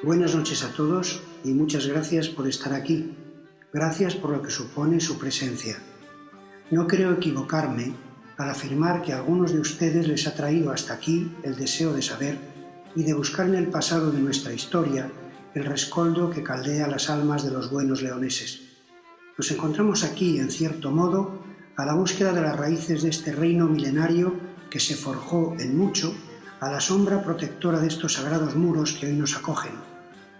Buenas noches a todos y muchas gracias por estar aquí. Gracias por lo que supone su presencia. No creo equivocarme al afirmar que a algunos de ustedes les ha traído hasta aquí el deseo de saber y de buscar en el pasado de nuestra historia el rescoldo que caldea las almas de los buenos leoneses. Nos encontramos aquí, en cierto modo, a la búsqueda de las raíces de este reino milenario que se forjó en mucho a la sombra protectora de estos sagrados muros que hoy nos acogen,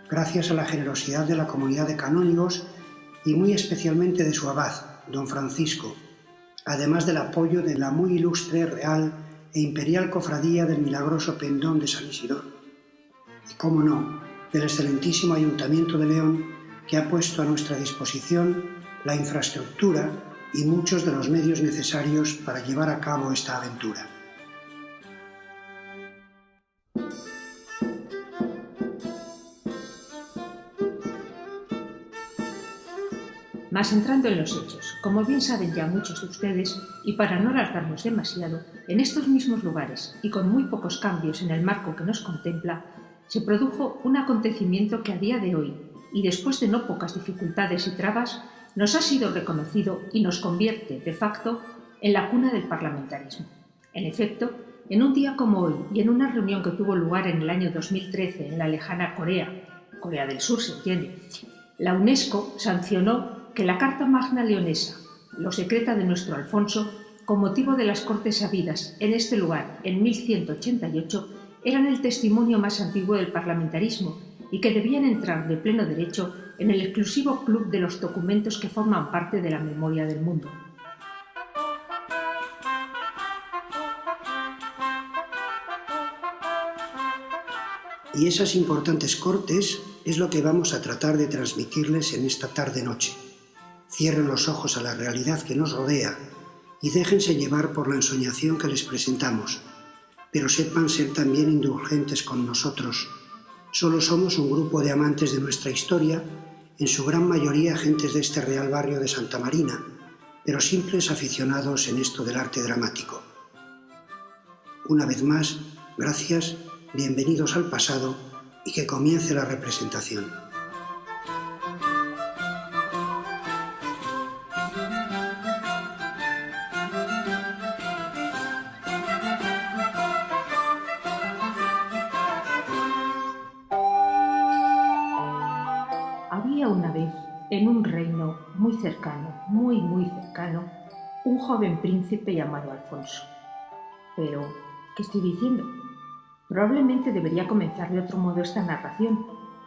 gracias a la generosidad de la comunidad de canónigos y muy especialmente de su abad, don Francisco, además del apoyo de la muy ilustre, real e imperial cofradía del milagroso pendón de San Isidoro. Y cómo no, del excelentísimo Ayuntamiento de León, que ha puesto a nuestra disposición la infraestructura y muchos de los medios necesarios para llevar a cabo esta aventura. Mas entrando en los hechos, como bien saben ya muchos de ustedes, y para no alargarnos demasiado, en estos mismos lugares y con muy pocos cambios en el marco que nos contempla, se produjo un acontecimiento que a día de hoy, y después de no pocas dificultades y trabas, nos ha sido reconocido y nos convierte, de facto, en la cuna del parlamentarismo. En efecto, en un día como hoy y en una reunión que tuvo lugar en el año 2013 en la lejana Corea del Sur se entiende, la UNESCO sancionó que la Carta Magna Leonesa, lo secreta de nuestro Alfonso, con motivo de las Cortes habidas en este lugar en 1188, eran el testimonio más antiguo del parlamentarismo y que debían entrar de pleno derecho en el exclusivo club de los documentos que forman parte de la memoria del mundo. Y esas importantes Cortes es lo que vamos a tratar de transmitirles en esta tarde-noche. Cierren los ojos a la realidad que nos rodea y déjense llevar por la ensoñación que les presentamos, pero sepan ser también indulgentes con nosotros. Solo somos un grupo de amantes de nuestra historia, en su gran mayoría gentes de este real barrio de Santa Marina, pero simples aficionados en esto del arte dramático. Una vez más, gracias, bienvenidos al pasado y que comience la representación. Había una vez, en un reino muy cercano, muy cercano, un joven príncipe llamado Alfonso. Pero, ¿qué estoy diciendo? Probablemente debería comenzar de otro modo esta narración.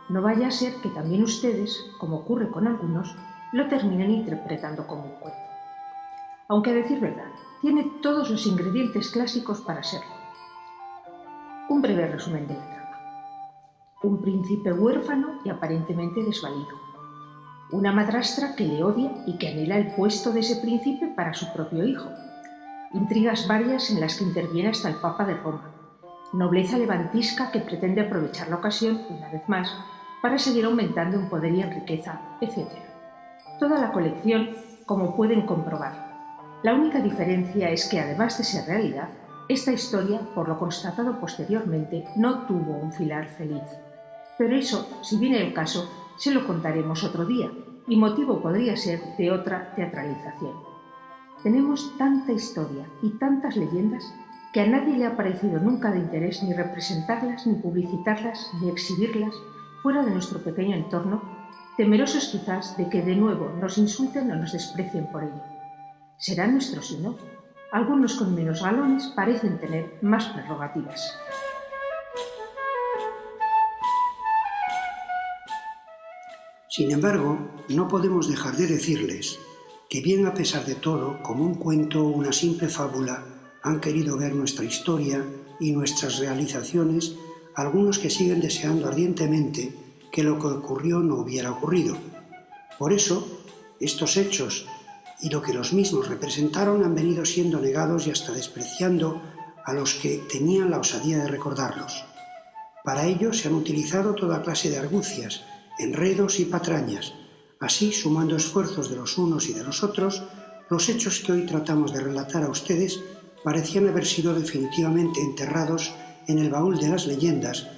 No vaya a ser que también ustedes, como ocurre con algunos, lo terminen interpretando como un cuento. Aunque a decir verdad, tiene todos los ingredientes clásicos para serlo. Un breve resumen de la trama. Un príncipe huérfano y aparentemente desvalido. Una madrastra que le odia y que anhela el puesto de ese príncipe para su propio hijo. Intrigas varias en las que interviene hasta el Papa de Roma. Nobleza levantisca que pretende aprovechar la ocasión, una vez más, para seguir aumentando en poder y en riqueza, etc. Toda la colección, como pueden comprobar. La única diferencia es que, además de ser realidad, esta historia, por lo constatado posteriormente, no tuvo un final feliz. Pero eso, si viene el caso, se lo contaremos otro día, y motivo podría ser de otra teatralización. Tenemos tanta historia y tantas leyendas que a nadie le ha parecido nunca de interés ni representarlas, ni publicitarlas, ni exhibirlas fuera de nuestro pequeño entorno, temerosos quizás de que de nuevo nos insulten o nos desprecien por ello. ¿Será nuestro sino? Algunos con menos galones parecen tener más prerrogativas. Sin embargo, no podemos dejar de decirles que bien a pesar de todo, como un cuento o una simple fábula, han querido ver nuestra historia y nuestras realizaciones algunos que siguen deseando ardientemente que lo que ocurrió no hubiera ocurrido. Por eso, estos hechos y lo que los mismos representaron han venido siendo negados y hasta despreciando a los que tenían la osadía de recordarlos. Para ello se han utilizado toda clase de argucias, enredos y patrañas. Así, sumando esfuerzos de los unos y de los otros, los hechos que hoy tratamos de relatar a ustedes parecían haber sido definitivamente enterrados en el baúl de las leyendas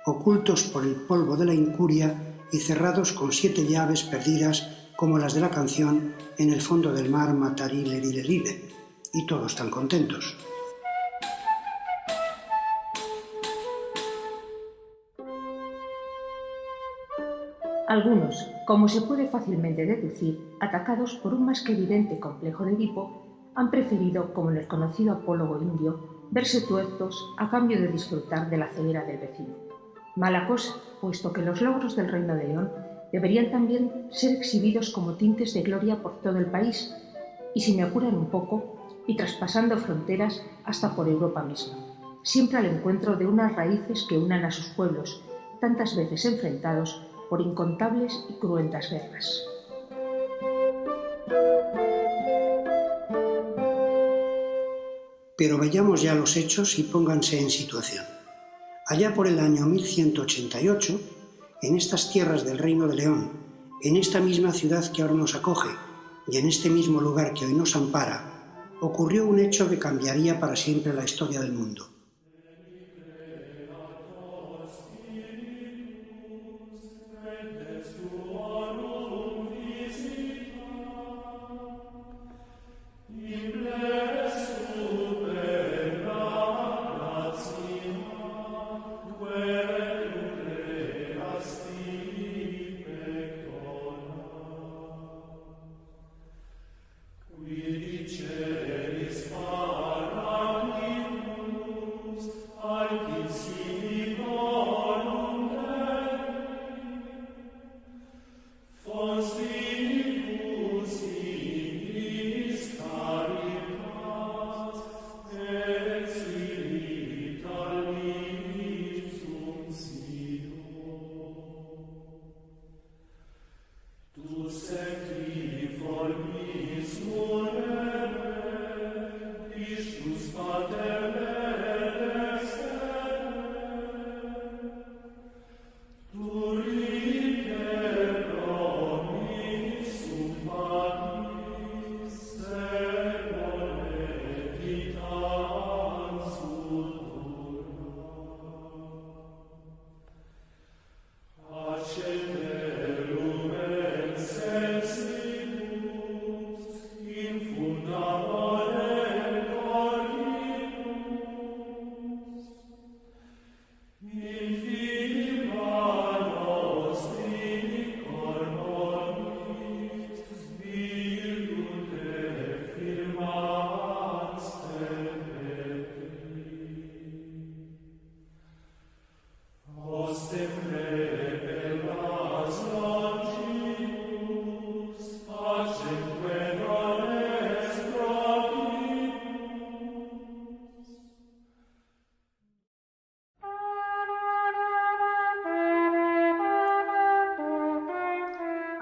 ocultos por el polvo de la incuria y cerrados con 7 llaves perdidas como las de la canción en el fondo del mar Matarile, y todos tan contentos. Algunos, como se puede fácilmente deducir, atacados por un más que evidente complejo de Edipo, han preferido, como en el conocido apólogo indio, verse tuertos a cambio de disfrutar de la ceguera del vecino. Mala cosa, puesto que los logros del Reino de León deberían también ser exhibidos como tintes de gloria por todo el país, y si me apuran un poco, y traspasando fronteras hasta por Europa misma, siempre al encuentro de unas raíces que unan a sus pueblos, tantas veces enfrentados por incontables y cruentas guerras. Pero vayamos ya a los hechos y pónganse en situación. Allá por el año 1188, en estas tierras del Reino de León, en esta misma ciudad que ahora nos acoge y en este mismo lugar que hoy nos ampara, ocurrió un hecho que cambiaría para siempre la historia del mundo.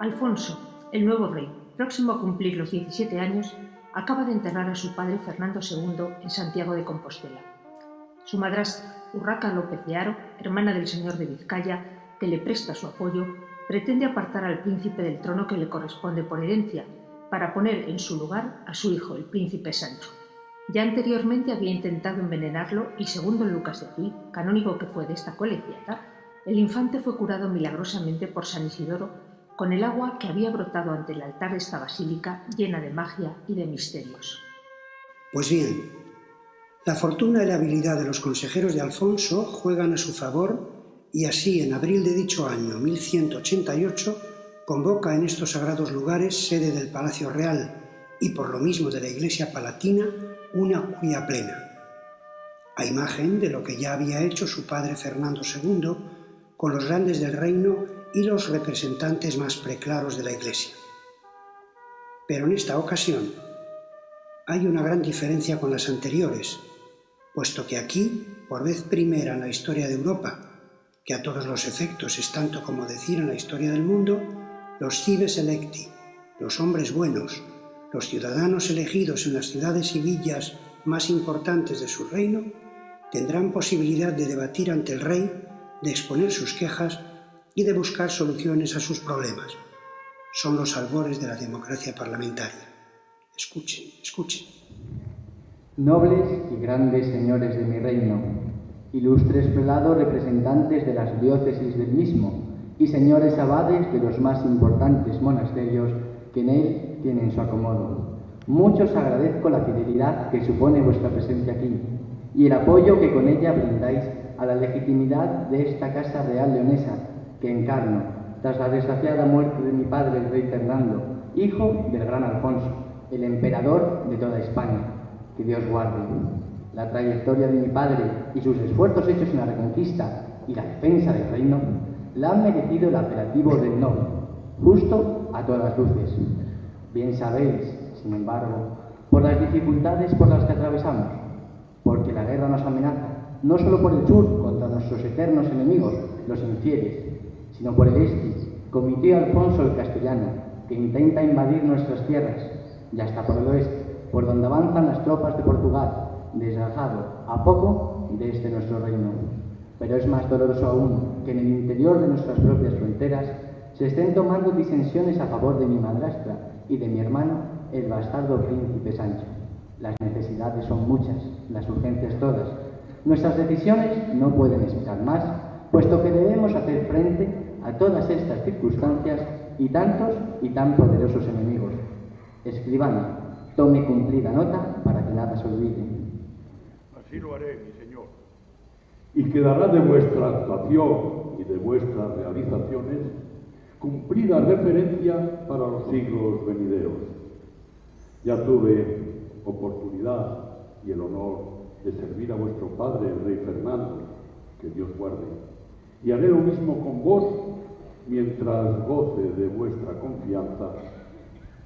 Alfonso, el nuevo rey, próximo a cumplir los 17 años, acaba de enterrar a su padre Fernando II en Santiago de Compostela. Su madrastra, Urraca López de Haro, hermana del señor de Vizcaya, que le presta su apoyo, pretende apartar al príncipe del trono que le corresponde por herencia, para poner en su lugar a su hijo, el príncipe Sancho. Ya anteriormente había intentado envenenarlo y, según don Lucas de Tuy, canónigo que fue de esta colegiata, el infante fue curado milagrosamente por San Isidoro con el agua que había brotado ante el altar de esta basílica llena de magia y de misterios. Pues bien, la fortuna y la habilidad de los consejeros de Alfonso juegan a su favor y así en abril de dicho año 1188 convoca en estos sagrados lugares, sede del Palacio Real y por lo mismo de la Iglesia Palatina, una curia plena, a imagen de lo que ya había hecho su padre Fernando II con los grandes del reino y los representantes más preclaros de la Iglesia. Pero en esta ocasión hay una gran diferencia con las anteriores, puesto que aquí, por vez primera en la historia de Europa, que a todos los efectos es tanto como decir en la historia del mundo, los cives electi, los hombres buenos, los ciudadanos elegidos en las ciudades y villas más importantes de su reino, tendrán posibilidad de debatir ante el rey, de exponer sus quejas y de buscar soluciones a sus problemas. Son los albores de la democracia parlamentaria. Escuchen, escuchen. Nobles y grandes señores de mi reino, ilustres prelados representantes de las diócesis del mismo y señores abades de los más importantes monasterios que en él tienen su acomodo. Mucho os agradezco la fidelidad que supone vuestra presencia aquí y el apoyo que con ella brindáis a la legitimidad de esta Casa Real Leonesa que encarno tras la desgraciada muerte de mi padre, el rey Fernando, hijo del gran Alfonso, el emperador de toda España. Que Dios guarde. La trayectoria de mi padre y sus esfuerzos hechos en la reconquista y la defensa del reino la han merecido el apelativo del noble, justo a todas luces. Bien sabéis, sin embargo, por las dificultades por las que atravesamos, porque la guerra nos amenaza, no solo por el sur contra nuestros eternos enemigos, los infieles, sino por el este, con mi tío Alfonso el Castellano, que intenta invadir nuestras tierras, y hasta por el oeste, por donde avanzan las tropas de Portugal, desgajado a poco de este nuestro reino. Pero es más doloroso aún que en el interior de nuestras propias fronteras se estén tomando disensiones a favor de mi madrastra y de mi hermano, el bastardo príncipe Sancho. Las necesidades son muchas, las urgencias todas. Nuestras decisiones no pueden esperar más, puesto que debemos hacer frente a todas estas circunstancias y tantos y tan poderosos enemigos. Escribano, tome cumplida nota para que nada se olvide. Así lo haré, mi señor. Y quedará de vuestra actuación y de vuestras realizaciones cumplida referencia para los siglos venideros. Ya tuve oportunidad y el honor de servir a vuestro padre, el rey Fernando, que Dios guarde, y haré lo mismo con vos mientras goce de vuestra confianza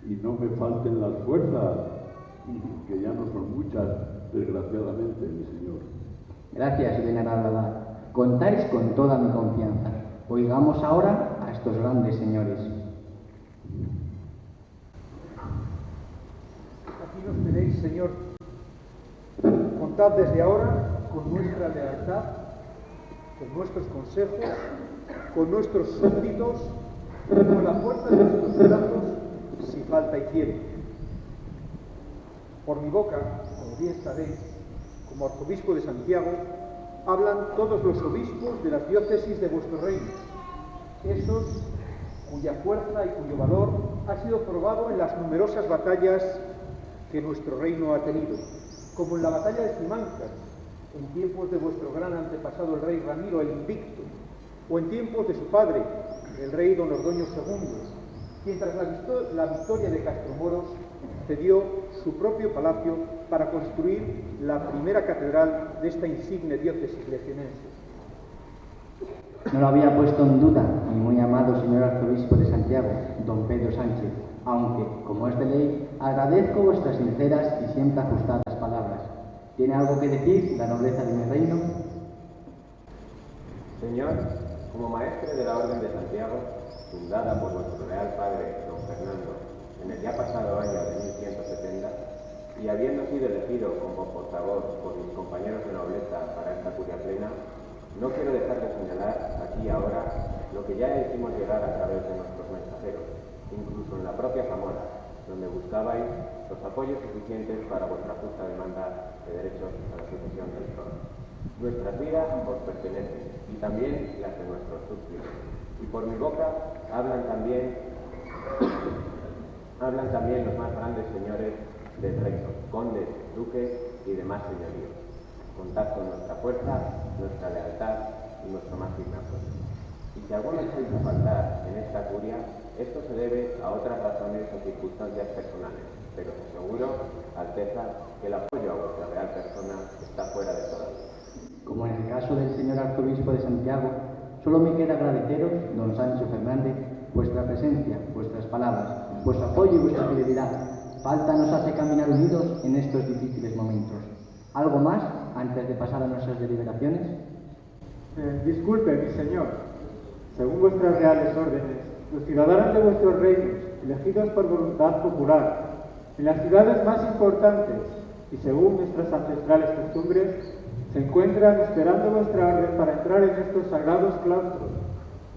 y no me falten las fuerzas, que ya no son muchas, desgraciadamente, mi señor. Gracias, venerable. Contáis con toda mi confianza. Oigamos ahora a estos grandes señores. Aquí nos tenéis, Señor. Contad desde ahora con nuestra lealtad, con nuestros consejos, con nuestros súbditos, con la fuerza de nuestros brazos, si falta hiciere. Por mi boca, como bien sabéis, como arzobispo de Santiago, hablan todos los obispos de las diócesis de vuestro reino, esos cuya fuerza y cuyo valor ha sido probado en las numerosas batallas que nuestro reino ha tenido, como en la batalla de Simancas, en tiempos de vuestro gran antepasado el rey Ramiro el Invicto, o en tiempos de su padre, el rey Don Ordoño II, quien tras la victoria de Castromoros cedió su propio palacio para construir la primera catedral de esta insigne diócesis legionense. No lo había puesto en duda mi muy amado señor arzobispo de Santiago, don Pedro Sánchez, aunque, como es de ley, agradezco vuestras sinceras y siempre ajustadas palabras. ¿Tiene algo que decir la nobleza de mi reino? Señor, como maestre de la Orden de Santiago, fundada por vuestro real padre, don Fernando, en el ya pasado año de 1170, y habiendo sido elegido como portavoz por mis compañeros de nobleza para esta curia plena, no quiero dejar de señalar aquí ahora lo que ya hicimos llegar a través de nuestros mensajeros, incluso en la propia Zamora, donde buscabais los apoyos suficientes para vuestra justa demanda de derechos a la sucesión del trono. Nuestras vidas os pertenecen, y también las de nuestros súbditos. Y por mi boca hablan también los más grandes señores del reino, condes, duques y demás señoríos. Contad con nuestra fuerza, nuestra lealtad y nuestro más firme apoyo. Y si alguno se hizo faltar en esta curia, esto se debe a otras razones o circunstancias personales, pero os aseguro, Alteza, que el apoyo a vuestra real persona está fuera de toda duda. Como en el caso del señor arzobispo de Santiago, solo me queda agradeceros, don Sancho Fernández, vuestra presencia, vuestras palabras, vuestro apoyo y vuestra fidelidad. Falta nos hace caminar unidos en estos difíciles momentos. ¿Algo más antes de pasar a nuestras deliberaciones? Disculpe, mi señor. Según vuestras reales órdenes, los ciudadanos de vuestros reinos, elegidos por voluntad popular, en las ciudades más importantes y según nuestras ancestrales costumbres, se encuentran esperando vuestra orden para entrar en estos sagrados claustros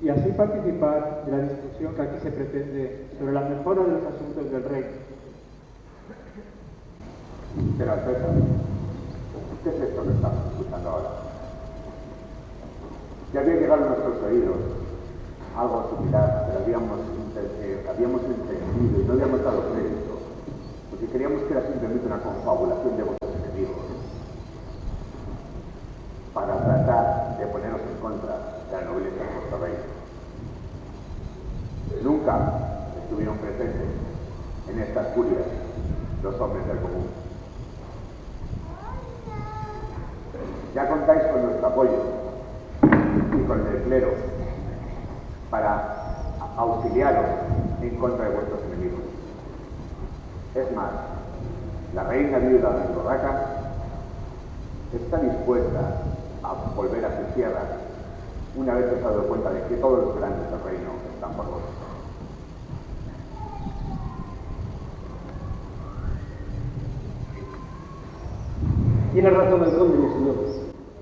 y así participar de la discusión que aquí se pretende sobre la mejora de los asuntos del reino. Pero Alteza, ¿qué es esto que estamos escuchando ahora? Ya había llegado a nuestros oídos algo similar, pero habíamos entendido y no habíamos dado crédito, porque creíamos que era simplemente una confabulación de vuestros enemigos para tratar de poneros en contra de la nobleza de vuestro reino. Nunca estuvieron presentes en estas curias los hombres del común. Ya contáis con nuestro apoyo y con el del clero para auxiliaros en contra de vuestros enemigos. Es más, la reina viuda de Andorraca está dispuesta a volver a sus tierras una vez que se ha dado cuenta de que todos los grandes del reino están por vosotros. Tiene razón el conde, mi señor.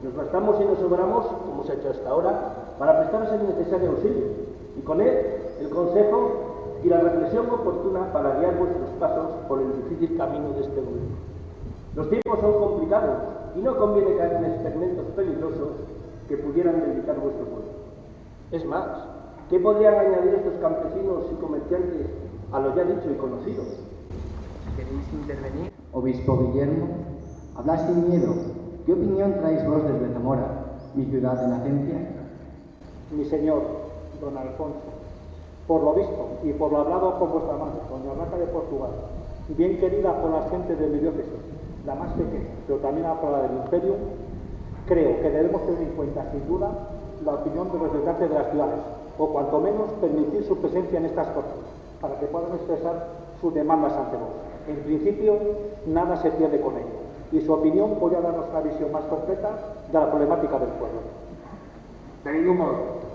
Nos bastamos y nos sobramos, como hemos hecho hasta ahora, para prestaros el necesario auxilio, y con él el consejo y la reflexión oportuna para guiar vuestros pasos por el difícil camino de este mundo. Los tiempos son complicados y no conviene caer en experimentos peligrosos que pudieran debilitar vuestro pueblo. Es más, ¿qué podrían añadir estos campesinos y comerciantes a lo ya dicho y conocido? ¿Queréis intervenir? Obispo Guillermo, hablad sin miedo. ¿Qué opinión traéis vos desde Zamora, mi ciudad de nacencia? Mi señor, don Alfonso, por lo visto y por lo hablado por vuestra madre, doña Blanca de Portugal, bien querida por las gentes de mi diócesis, la más pequeña, pero también afora del imperio, creo que debemos tener en cuenta, sin duda, la opinión de los habitantes de las ciudades, o cuanto menos permitir su presencia en estas cortes, para que puedan expresar sus demandas ante vos. En principio, nada se pierde con ello, y su opinión podría darnos una visión más completa de la problemática del pueblo. De ningún modo.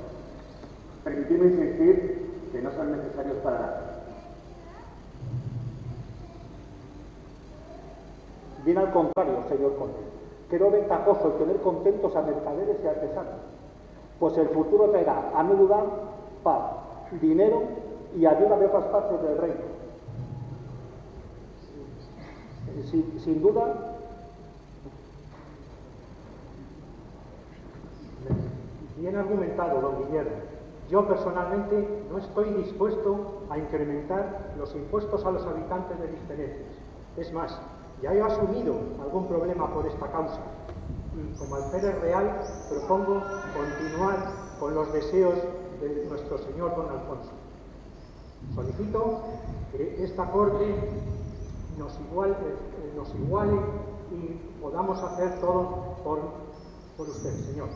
Permitidme insistir que no son necesarios para nada. Bien al contrario, señor conde. Creo ventajoso el tener contentos a mercaderes y artesanos, pues el futuro traerá, a mi duda, paz, dinero y ayuda de otras partes del reino. Sin duda, bien argumentado, don Guillermo. Yo personalmente no estoy dispuesto a incrementar los impuestos a los habitantes de mis tenencias. Es más, ya he asumido algún problema por esta causa y como alférez real propongo continuar con los deseos de nuestro señor don Alfonso. Solicito que esta corte nos iguale y podamos hacer todo por usted, señor.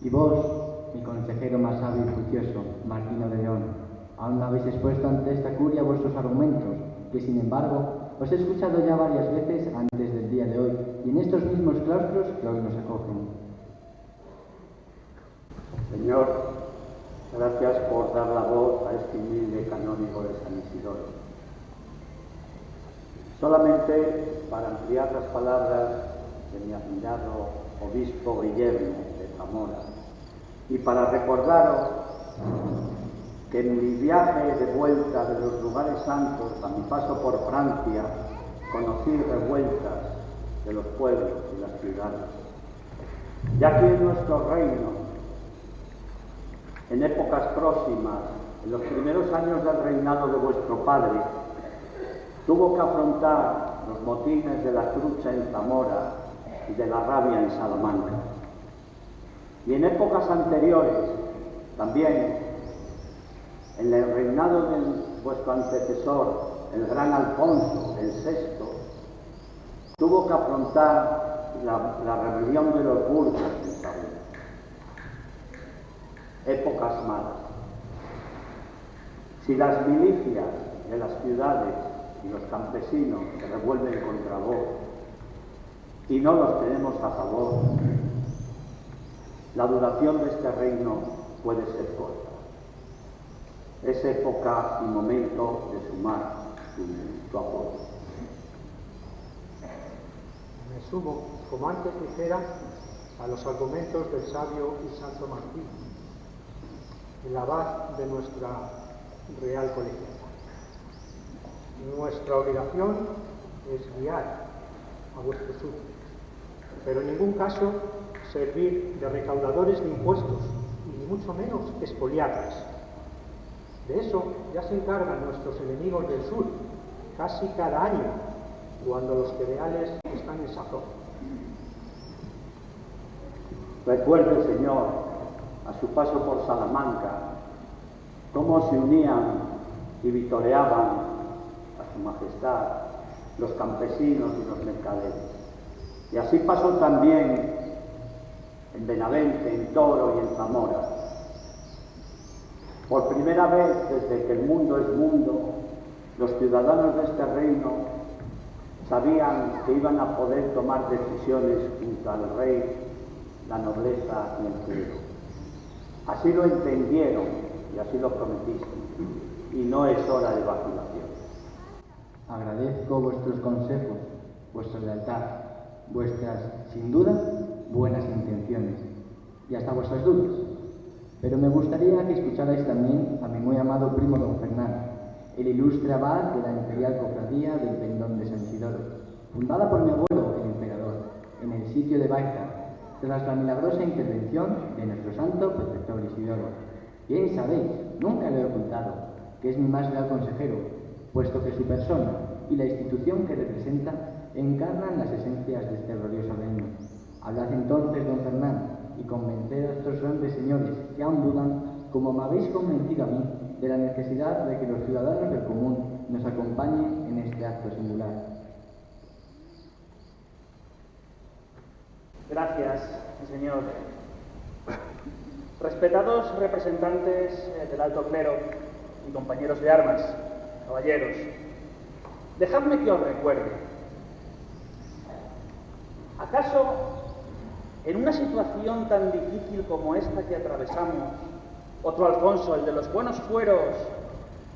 Y vos, mi consejero más sabio y juicioso, Martino de León, aún no habéis expuesto ante esta curia vuestros argumentos, que sin embargo os he escuchado ya varias veces antes del día de hoy, y en estos mismos claustros que hoy nos acogen. Señor, gracias por dar la voz a este humilde canónigo de San Isidoro. Solamente para ampliar las palabras de mi admirado obispo Guillermo de Zamora, y para recordaros que en mi viaje de vuelta de los lugares santos a mi paso por Francia conocí revueltas de los pueblos y las ciudades. Ya que en nuestro reino, en épocas próximas, en los primeros años del reinado de vuestro padre, tuvo que afrontar los motines de la Trucha en Zamora y de la Rabia en Salamanca. Y en épocas anteriores, también, en el reinado de vuestro antecesor, el gran Alfonso, el VI, tuvo que afrontar la rebelión de los burgos en Zamora. Épocas malas. Si las milicias de las ciudades y los campesinos se revuelven contra vos y no los tenemos a favor, la duración de este reino puede ser corta. Es época y momento de sumar tu apoyo. Me sumo, como antes dijera, a los argumentos del sabio y santo Martín, el abad de nuestra Real Colegiata. Nuestra obligación es guiar a vuestros súbditos, pero en ningún caso servir de recaudadores de impuestos y ni mucho menos expoliarlas. De eso ya se encargan nuestros enemigos del sur, casi cada año, cuando los cereales están en sazón. Recuerde, Señor, a su paso por Salamanca, cómo se unían y vitoreaban a su majestad los campesinos y los mercaderes. Y así pasó también en Benavente, en Toro y en Zamora. Por primera vez desde que el mundo es mundo, los ciudadanos de este reino sabían que iban a poder tomar decisiones junto al rey, la nobleza y el clero. Así lo entendieron y así lo prometiste, y no es hora de vacilación. Agradezco vuestros consejos, vuestra lealtad, vuestras, sin duda, buenas intenciones y hasta vuestras dudas. Pero me gustaría que escucharais también a mi muy amado primo don Fernando, el ilustre abad de la Imperial Cofradía del Pendón de San Isidoro, fundada por mi abuelo, el emperador, en el sitio de Baeza, tras la milagrosa intervención de nuestro santo protector Isidoro. Bien sabéis, nunca lo he ocultado, que es mi más leal consejero, puesto que su persona y la institución que representa encarnan las esencias de este glorioso reino. Hablad entonces, don Fernando, y convenced a estos grandes señores que aún dudan, como me habéis convencido a mí, de la necesidad de que los ciudadanos del común nos acompañen en este acto singular. Gracias, señor. Respetados representantes del alto clero y compañeros de armas, caballeros, dejadme que os recuerde. ¿Acaso en una situación tan difícil como esta que atravesamos, otro Alfonso, el de los buenos fueros,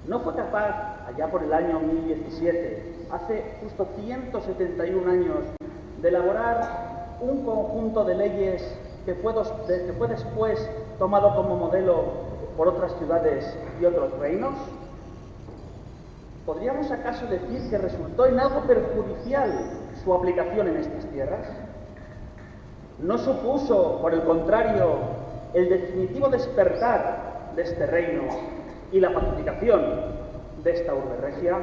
no fue capaz, allá por el año 1017, hace justo 171 años, de elaborar un conjunto de leyes que fue después tomado como modelo por otras ciudades y otros reinos? ¿Podríamos acaso decir que resultó en algo perjudicial su aplicación en estas tierras? ¿No supuso, por el contrario, el definitivo despertar de este reino y la pacificación de esta urbe regia?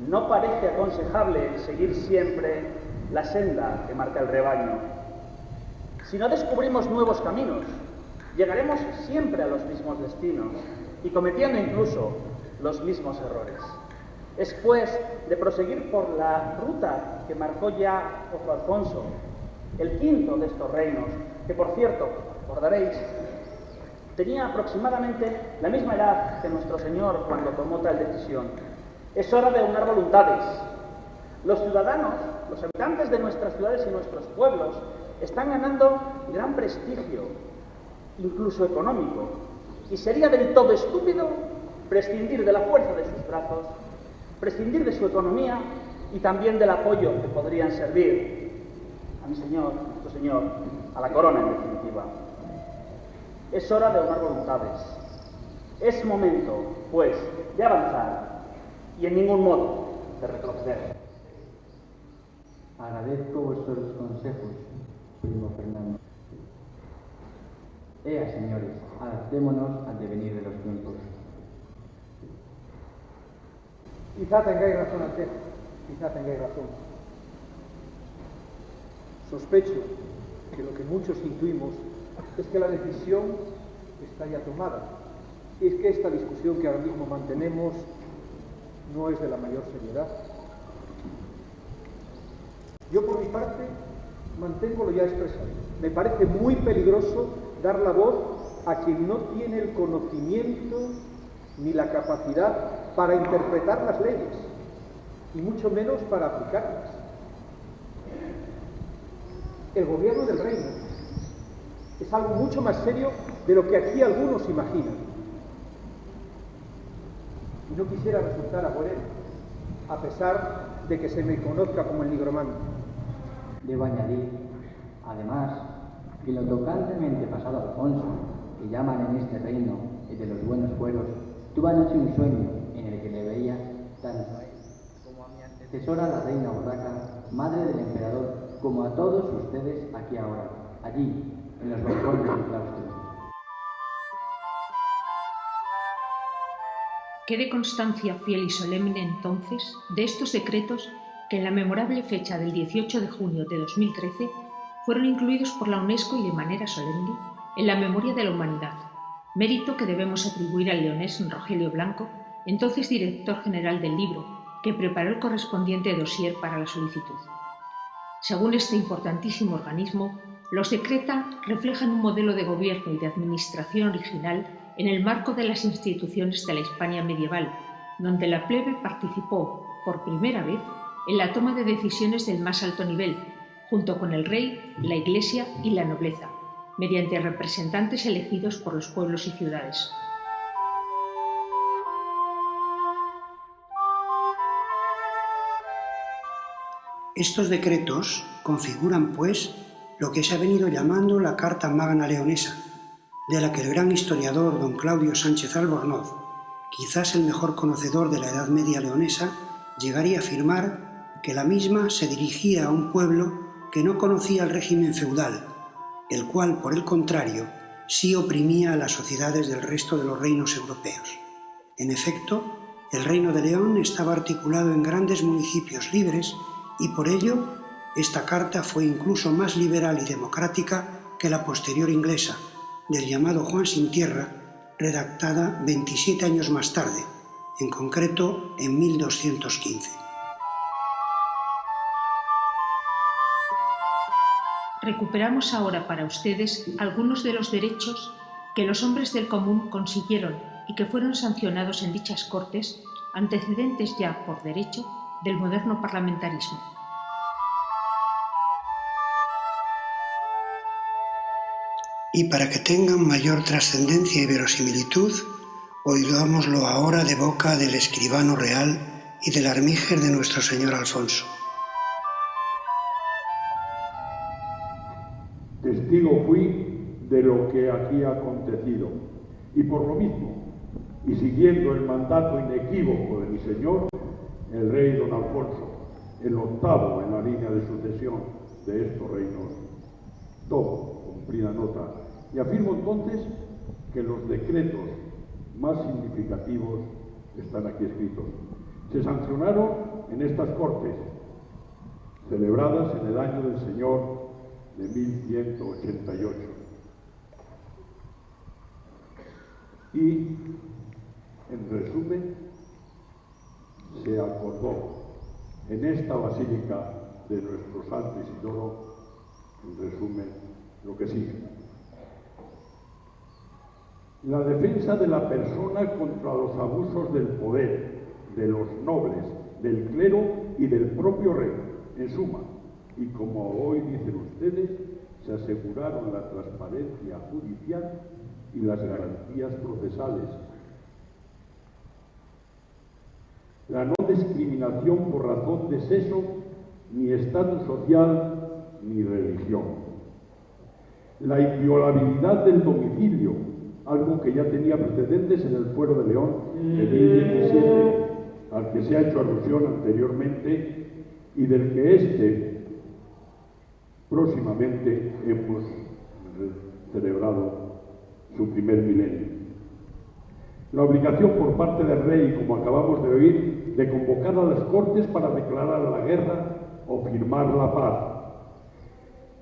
No parece aconsejable seguir siempre la senda que marca el rebaño. Si no descubrimos nuevos caminos, llegaremos siempre a los mismos destinos y cometiendo incluso los mismos errores. Es pues de proseguir por la ruta que marcó ya otro Alfonso, el quinto de estos reinos, que por cierto, recordaréis, tenía aproximadamente la misma edad que nuestro Señor cuando tomó tal decisión. Es hora de unar voluntades. Los ciudadanos, los habitantes de nuestras ciudades y nuestros pueblos, están ganando gran prestigio, incluso económico, y sería del todo estúpido prescindir de la fuerza de sus brazos, prescindir de su economía y también del apoyo que podrían servir a mi Señor, nuestro Señor, a la corona en definitiva. Es hora de unar voluntades. Es momento, pues, de avanzar y en ningún modo de retroceder. Agradezco vuestros consejos, primo Fernando. Ea, señores, adaptémonos al devenir de los tiempos. Quizá tengáis razón, Alteza, quizá tengáis razón. Sospecho que lo que muchos intuimos es que la decisión está ya tomada. Y es que esta discusión que ahora mismo mantenemos no es de la mayor seriedad. Yo, por mi parte, mantengo lo ya expresado. Me parece muy peligroso dar la voz a quien no tiene el conocimiento ni la capacidad para interpretar las leyes, y mucho menos para aplicarlas. El gobierno del reino es algo mucho más serio de lo que aquí algunos imaginan. Y no quisiera resultar agorero, a pesar de que se me conozca como el nigromante. Debo añadir, además, que lo tocantemente pasado Alfonso, que llaman en este reino el de los buenos fueros, tuve anoche un sueño en el que le veía tanto a él como a mi antecesora, la reina Urraca, madre del emperador, como a todos ustedes aquí ahora. allí, en los balcones del claustro. Quede constancia fiel y solemne entonces de estos decretos que en la memorable fecha del 18 de junio de 2013 fueron incluidos por la UNESCO y de manera solemne en la memoria de la humanidad, mérito que debemos atribuir al leonés Rogelio Blanco, entonces director general del libro, que preparó el correspondiente dossier para la solicitud. Según este importantísimo organismo, los decreta reflejan un modelo de gobierno y de administración original en el marco de las instituciones de la Hispania medieval, donde la plebe participó por primera vez en la toma de decisiones del más alto nivel, junto con el rey, la Iglesia y la nobleza, mediante representantes elegidos por los pueblos y ciudades. Estos decretos configuran, pues, lo que se ha venido llamando la Carta Magna Leonesa, de la que el gran historiador don Claudio Sánchez Albornoz, quizás el mejor conocedor de la Edad Media leonesa, llegaría a afirmar que la misma se dirigía a un pueblo que no conocía el régimen feudal, el cual, por el contrario, sí oprimía a las sociedades del resto de los reinos europeos. En efecto, el Reino de León estaba articulado en grandes municipios libres y por ello esta carta fue incluso más liberal y democrática que la posterior inglesa, del llamado Juan sin Tierra, redactada 27 años más tarde, en concreto en 1215. Recuperamos ahora para ustedes algunos de los derechos que los hombres del común consiguieron y que fueron sancionados en dichas Cortes, antecedentes ya, por derecho, del moderno parlamentarismo. Y para que tengan mayor trascendencia y verosimilitud, oigámoslo ahora de boca del escribano real y del armíger de nuestro señor Alfonso. Testigo fui de lo que aquí ha acontecido, y por lo mismo, y siguiendo el mandato inequívoco de mi señor, el rey don Alfonso, el octavo en la línea de sucesión de estos reinos, todo cumplida nota, y afirmo entonces que los decretos más significativos están aquí escritos. Se sancionaron en estas Cortes, celebradas en el año del Señor de 1188. Y, en resumen, se acordó en esta basílica de nuestro Santo Isidoro, en resumen, lo que sigue. La defensa de la persona contra los abusos del poder, de los nobles, del clero y del propio rey, en suma. Y como hoy dicen ustedes, se aseguraron la transparencia judicial y las garantías procesales. La no discriminación por razón de sexo, ni estatus social, ni religión. La inviolabilidad del domicilio, algo que ya tenía precedentes en el Fuero de León de 1017, al que se ha hecho alusión anteriormente y del que próximamente hemos celebrado su primer milenio. La obligación por parte del rey, como acabamos de oír, de convocar a las Cortes para declarar la guerra o firmar la paz.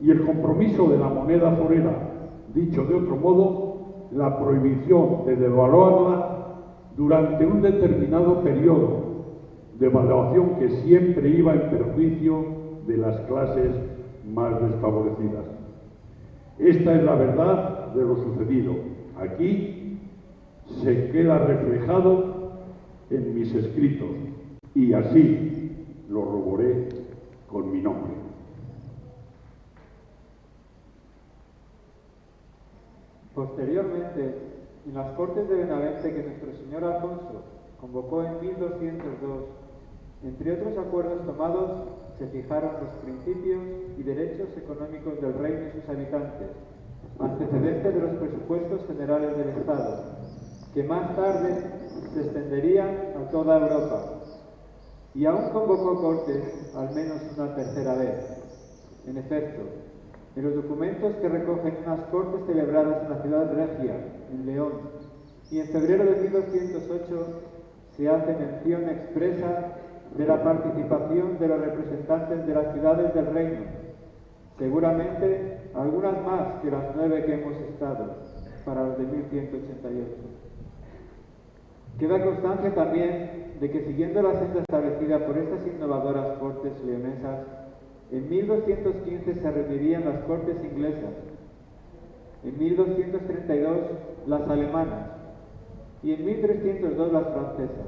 Y el compromiso de la moneda forera, dicho de otro modo, la prohibición de devaluarla durante un determinado periodo, devaluación que siempre iba en perjuicio de las clases más desfavorecidas. Esta es la verdad de lo sucedido. Aquí se queda reflejado en mis escritos y así lo roboré con mi nombre. Posteriormente, en las Cortes de Benavente que nuestro señor Alfonso convocó en 1202, entre otros acuerdos tomados, se fijaron los principios y derechos económicos del reino y sus habitantes, antecedentes de los presupuestos generales del Estado, que más tarde se extenderían a toda Europa, y aún convocó Cortes al menos una tercera vez. En efecto, en los documentos que recogen unas cortes celebradas en la ciudad regia, en León, y en febrero de 1208 se hace mención expresa de la participación de los representantes de las ciudades del reino, seguramente algunas más que las 9 que hemos estado, para los de 1188. Queda constancia también de que, siguiendo la senda establecida por estas innovadoras cortes leonesas, en 1215 se reunirían las cortes inglesas, en 1232 las alemanas y en 1302 las francesas.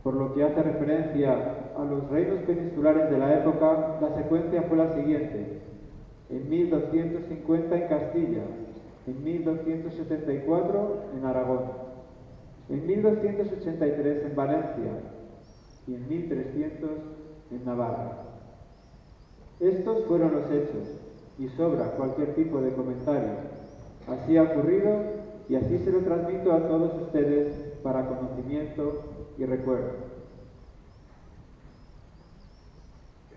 Por lo que hace referencia a los reinos peninsulares de la época, la secuencia fue la siguiente: en 1250 en Castilla, en 1274 en Aragón, en 1283 en Valencia y en 1300 en Navarra. Estos fueron los hechos, y sobra cualquier tipo de comentario. Así ha ocurrido y así se lo transmito a todos ustedes para conocimiento y recuerdo.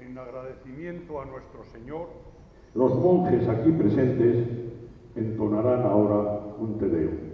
En agradecimiento a nuestro Señor, los monjes aquí presentes entonarán ahora un Te Deum.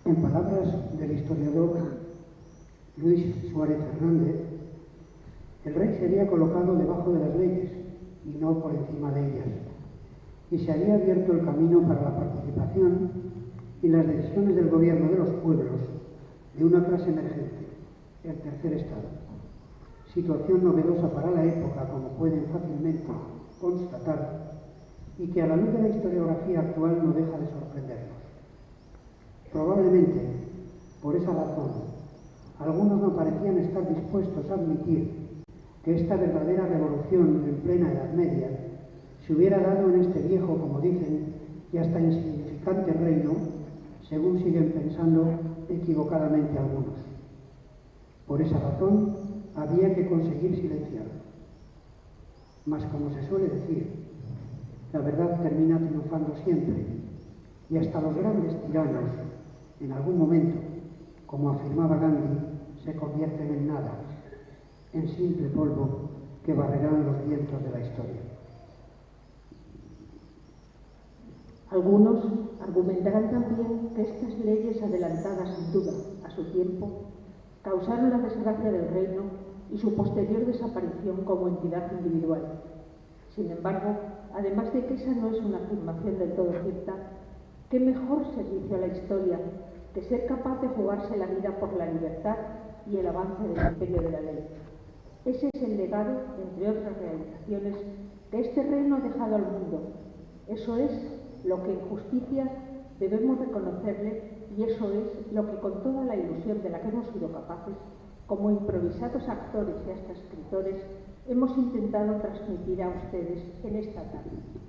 En palabras del historiador Luis Suárez Hernández, el rey sería colocado debajo de las leyes y no por encima de ellas, y se había abierto el camino para la participación en las decisiones del gobierno de los pueblos de una clase emergente, el tercer estado, situación novedosa para la época, como pueden fácilmente constatar, y que a la luz de la historiografía actual no deja de sorprendernos. Probablemente, por esa razón, algunos no parecían estar dispuestos a admitir que esta verdadera revolución en plena Edad Media se hubiera dado en este viejo, como dicen, y hasta insignificante reino, según siguen pensando equivocadamente algunos. Por esa razón, había que conseguir silenciarlo. Mas, como se suele decir, la verdad termina triunfando siempre, y hasta los grandes tiranos, en algún momento, como afirmaba Gandhi, se convierten en nada, en simple polvo que barrerán los vientos de la historia. Algunos argumentarán también que estas leyes, adelantadas sin duda a su tiempo, causaron la desgracia del reino y su posterior desaparición como entidad individual. Sin embargo, además de que esa no es una afirmación del todo cierta, ¿qué mejor servicio a la historia que ser capaz de jugarse la vida por la libertad y el avance del imperio de la ley? Ese es el legado, entre otras realizaciones, que este reino ha dejado al mundo. Eso es lo que en justicia debemos reconocerle, y eso es lo que, con toda la ilusión de la que hemos sido capaces, como improvisados actores y hasta escritores, hemos intentado transmitir a ustedes en esta tarde.